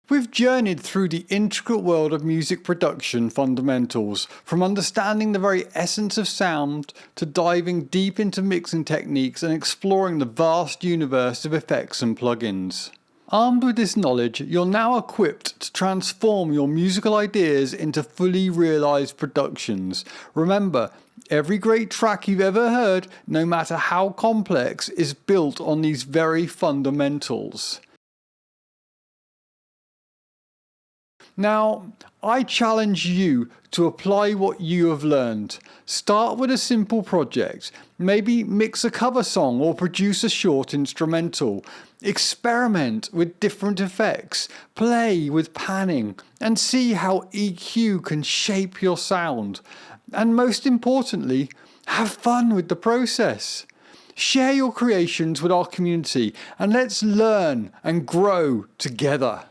We've journeyed through the intricate world of music production fundamentals, from understanding the very essence of sound to diving deep into mixing techniques and exploring the vast universe of effects and plugins. Armed with this knowledge, you're now equipped to transform your musical ideas into fully realised productions. Remember, every great track you've ever heard, no matter how complex, is built on these very fundamentals. Now, I challenge you to apply what you have learned. Start with a simple project. Maybe mix a cover song or produce a short instrumental. Experiment with different effects. Play with panning and see how EQ can shape your sound. And most importantly, have fun with the process. Share your creations with our community and let's learn and grow together.